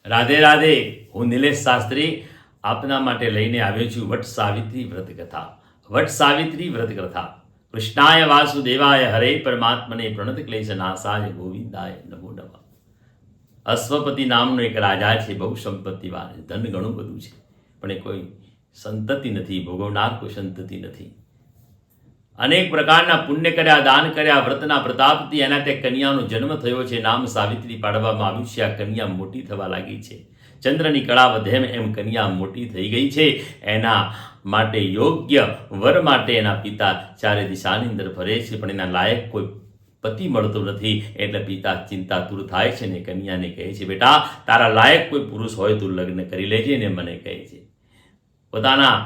રાધે રાધે. હું નિલેશ શાસ્ત્રી આપના માટે લઈને આવ્યો છું વટ સાવિત્રી વ્રત કથા. વટ સાવિત્રી વ્રત કથા. કૃષ્ણાય વાસુદેવાય હરે પરમાત્મને પ્રણત ક્લેશ નાશાય ગોવિંદાય નમો નમઃ. અશ્વપતિ નામનો એક રાજા છે, બહુ સંપત્તિવાન, ધન ઘણું બધું છે, પણ એ કોઈ સંતતિ નથી, ભોગવનાર કોઈ સંતતિ નથી. અનેક પ્રકારના પુણ્ય કર્યા, દાન કર્યા, વ્રતના પ્રતાપથી એના તે કન્યાનો જન્મ થયો છે. નામ સાવિત્રી પાડવામાં આવ્યું છે. આ કન્યા મોટી થવા લાગી છે. ચંદ્રની કળા વધે એમ કન્યા મોટી થઈ ગઈ છે. એના માટે યોગ્ય વર માટે એના પિતા ચારે દિશાની અંદર ફરે છે, પણ એના લાયક કોઈ પતિ મળતો નથી. એટલે પિતા ચિંતાતુર થાય છે ને કન્યાને કહે છે, બેટા તારા લાયક કોઈ પુરુષ હોય તો લગ્ન કરી લેજે ને મને કહે છે. પોતાના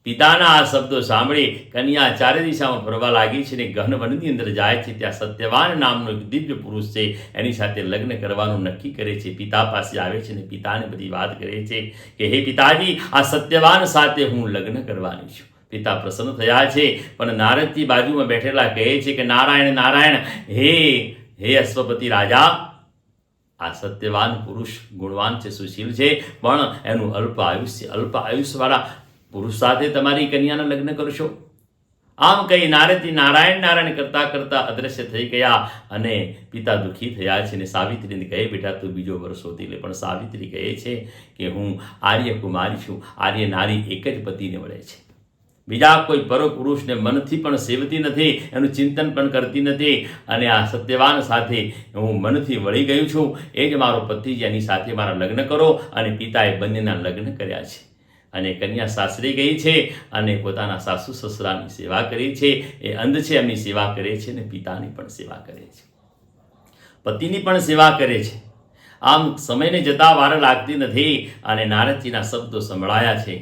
પિતાના આ શબ્દો સાંભળી કન્યા ચારે દિશામાં ફરવા લાગી છે ને ગહન વનની અંદર જાય છે. ત્યાં સત્યવાન નામનો એક દિવ્ય પુરુષ છે, એની સાથે લગ્ન કરવાનું નક્કી કરે છે. પિતા પાસે આવે છે ને પિતાને બધી વાત કરે છે કે હે પિતાજી, આ સત્યવાન સાથે હું લગ્ન કરવાની છું. પિતા પ્રસન્ન થયા છે, પણ નારદજી બાજુમાં બેઠેલા કહે છે કે નારાયણ નારાયણ, હે અશ્વપતિ રાજા, આ સત્યવાન પુરુષ ગુણવાન છે, સુશીલ છે, પણ એનું અલ્પ આયુષ્યવાળા પુરુષ સાથે તમારી કન્યાના લગ્ન કરશો? આમ કહી નારદજી નારાયણ નારાયણ કરતા કરતા અદ્રશ્ય થઈ ગયા અને પિતા દુઃખી થયા છે. ને સાવિત્રીને કહે, બેટા તું બીજો વર શોધી લે. પણ સાવિત્રી કહે છે કે હું આર્ય કુમારી છું. આર્ય નારી એક જ પતિને મળે છે, બીજા કોઈ પુરુષને મનથી પણ સેવતી નથી, એનું ચિંતન પણ કરતી નથી. અને આ સત્યવાન સાથે હું મનથી વળી ગયું છું, એ જ મારો પતિ છે, એની સાથે મારા લગ્ન કરો. અને પિતાએ બંનેના લગ્ન કર્યા છે. અને કન્યા સાસરે ગઈ છે અને પોતાના સાસુ સસરાની સેવા કરી છે. એ અંધ છે, એમની સેવા કરે છે અને પિતાની પણ સેવા કરે છે, પતિની પણ સેવા કરે છે. આમ સમયને જતા વાર લાગતી નથી અને નારદજીના શબ્દો સંભળાયા છે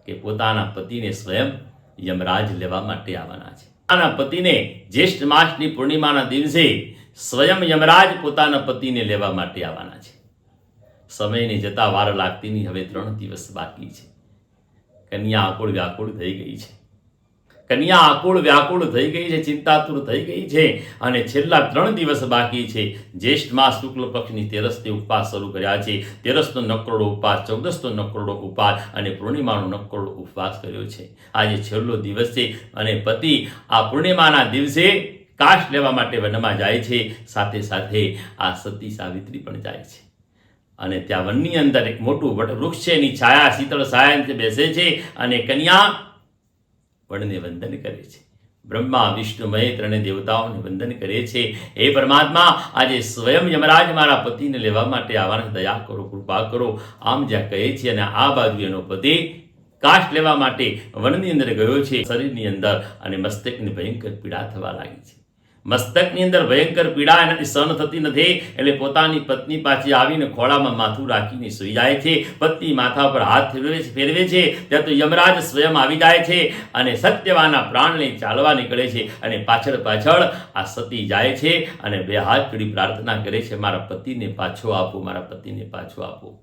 કે પોતાના પતિને સ્વયં યમરાજ લેવા માટે આવવાના છે. પોતાના પતિને જ્યેષ્ઠ માસની પૂર્ણિમાના દિવસે સ્વયં યમરાજ પોતાના પતિને લેવા માટે આવવાના છે. સમયને જતા વાર લાગતી નહીં. હવે 3 દિવસ બાકી છે. કન્યા આકુળ વ્યાકુળ થઈ ગઈ છે. કન્યા આકુળ વ્યાકુળ થઈ ગઈ છે, ચિંતાતુર થઈ ગઈ છે. અને છેલ્લા 3 દિવસ બાકી છે. જ્યેષ્ઠ માસ શુક્લ પક્ષની 13th ઉપવાસ શરૂ કર્યા છે. 13th નકરોડો ઉપવાસ, 14th નકરોડો ઉપવાસ અને પૂર્ણિમાનો નકરોડો ઉપવાસ કર્યો છે. આજે છેલ્લો દિવસ છે અને પતિ આ પૂર્ણિમાના દિવસે કાશ લેવા માટે વનમાં જાય છે. સાથે સાથે આ સતી સાવિત્રી પણ જાય છે. અને ત્યાં વનની અંદર એક મોટું વૃક્ષ છે, એની છાયા શીતળ છાયા બેસે છે અને કન્યા વડને વંદન કરે છે. બ્રહ્મા વિષ્ણુ મહે 3 દેવતાઓને વંદન કરે છે. હે પરમાત્મા, આજે સ્વયં યમરાજ મારા પતિને લેવા માટે આવવાને દયા કરો, કૃપા કરો. આમ જ્યાં કહે છે અને આ બાજુ એનો પતિ કાશ લેવા માટે વનની અંદર ગયો છે. શરીરની અંદર અને મસ્તકની ભયંકર પીડા થવા લાગી છે. મસ્તકની અંદર ભયંકર પીડા એનાથી સહન થતી નથી. એટલે પોતાની પત્ની પાછી આવીને ખોળામાં માથું રાખીને સૂઈ જાય છે. પત્ની માથા પર હાથ ફેરવે છે. ત્યાં તો યમરાજ સ્વયં આવી જાય છે અને સત્યવાના પ્રાણ લઈ ચાલવા નીકળે છે. અને પાછળ પાછળ આ સતી જાય છે અને 2 હાથ જોડી પ્રાર્થના કરે છે, મારા પતિને પાછો આપો, મારા પતિને પાછો આપો.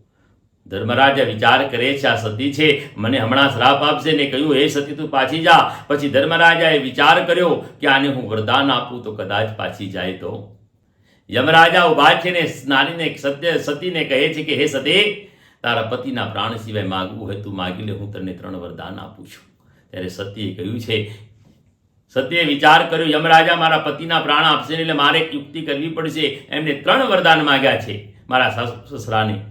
ધર્મરાજા વિચાર કરે છે, આ સતી છે, મને હમણાં શ્રાપ આપશે ને કહ્યું, હે સતી તું પાછી જા. પછી ધર્મરાજાએ વિચાર કર્યો કે આને હું વરદાન આપું તો કદાચ પાછી જાય તો. યમરાજા ઉભા છે ને નારીને સતીને કહે છે કે હે સતી, તારા પતિના પ્રાણ સિવાય માગવું હોય તું માગી લે, હું તને 3 વરદાન આપું છું. ત્યારે સતીએ કહ્યું છે, સતીએ વિચાર કર્યો, યમરાજા મારા પતિના પ્રાણ આપશે ને એટલે મારે એક યુક્તિ કરવી પડશે. એમને 3 વરદાન માગ્યા છે. મારા સાસુ સસરાની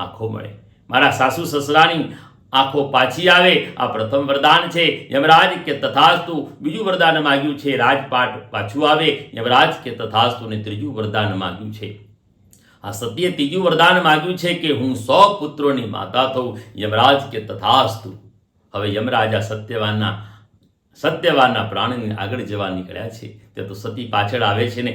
આંખો મળે, મારા સાસુ સસરાની આંખો પાછી આવે, આ પ્રથમ વરદાન છે. યમરાજ કે તથાસ્તુ. બીજું વરદાન માગ્યું છે, રાજપાટ પાછું આવે. યમરાજ કે તથાસ્તુ. ને ત્રીજું વરદાન માગ્યું છે, આ સતીએ ત્રીજું વરદાન માગ્યું છે કે હું 100 પુત્રોની માતા થઉં. યમરાજ કે તથાસ્તુ. હવે યમરાજા સત્યવાનના પ્રાણને આગળ જવા નીકળ્યા છે. તે તો સતી પાછળ આવે છે ને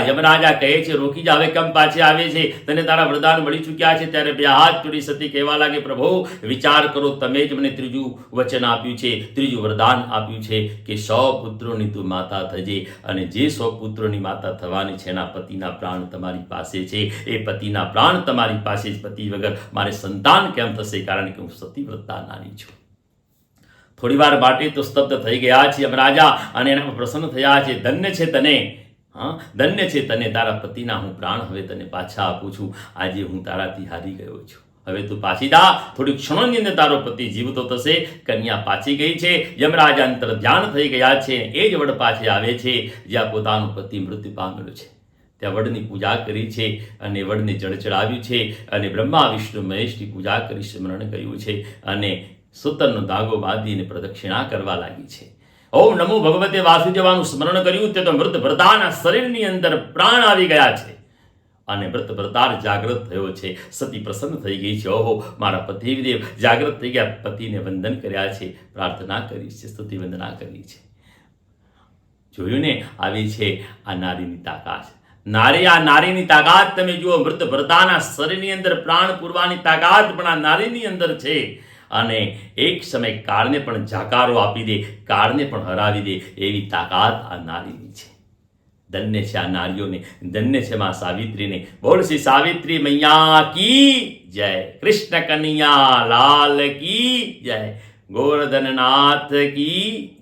યમરાજા કહે છે, રોકી જા, હવે કેમ પાછી આવે છે? તને તારા વરદાન મળી ચૂક્યા છે. ત્યારે 2 હાથ જોડી સતી કહેવા લાગે, પ્રભુ વિચાર કરો, તમે જ મને ત્રીજું વચન આપ્યું છે, ત્રીજું વરદાન આપ્યું છે કે 100 પુત્રોની તું માતા થજે. અને જે 100 પુત્રોની માતા થવાની છે એના પતિના પ્રાણ તમારી પાસે છે. એ પતિના પ્રાણ તમારી પાસે જ, પતિ વગર મારે સંતાન કેમ થશે? કારણ કે હું સતીવ્રતા નારી છું. થોડી વાર માટે તો સ્તબ્ધ થઈ ગયા છે યમરાજા અને એના પ્રસન્ન થયા છે. ધન્ય છે તને હા, ધન્ય છે તને તારા પતિના હું પ્રાણ હવે તને પાછા આપું છું. આજે હું તારાથી હારી ગયો છું. હવે તું પાછી જા. થોડી ક્ષણોની અંદર તારો પતિ જીવતો થશે. કન્યા પાછી ગઈ છે. યમરાજ અંતર ધ્યાન થઈ ગયા છે. એ જ વડ પાછી આવે છે જ્યાં પોતાનો પતિ મૃત્યુ પામેલો છે. ત્યાં વડની પૂજા કરી છે અને વડને જળ ચડાવ્યું છે અને બ્રહ્મા વિષ્ણુ મહેશની પૂજા કરી સ્મરણ કર્યું છે અને સૂતરનો ધાગો બાંધીને પ્રદક્ષિણા કરવા લાગી છે. ઓમ નમો ભગવતે વાસુદેવાનું સ્મરણ કર્યું તે તો મૃત ભરતાના શરીરની અંદર પ્રાણ આવી ગયા છે અને મૃત ભરતાર જાગૃત થયો છે. સતી પ્રસન્ન થઈ ગઈ છે. ઓહો, મારા પતિદેવ જાગૃત થઈ ગયા. પતિને વંદન કર્યા છે, પ્રાર્થના કરી છે, સ્તુતિ વંદના કરી છે. જોયું ને, આવી છે આ નારીની તાકાત. નારીની તાકાત તમે જુઓ. મૃત ભરતાના શરીરની અંદર પ્રાણ પૂરવાની તાકાત પણ આ નારીની અંદર છે અને એક સમય કાળને પણ જાકારો આપી દે, કાળને પણ હરાવી દે એવી તાકાત આ નારીની છે. ધન્ય છે આ નારીઓને, ધન્ય છે માં સાવિત્રીને. બોલ શ્રી સાવિત્રી મૈયા કી જય. કૃષ્ણ કનૈયા લાલ કી જય. ગોવર્ધનનાથ કી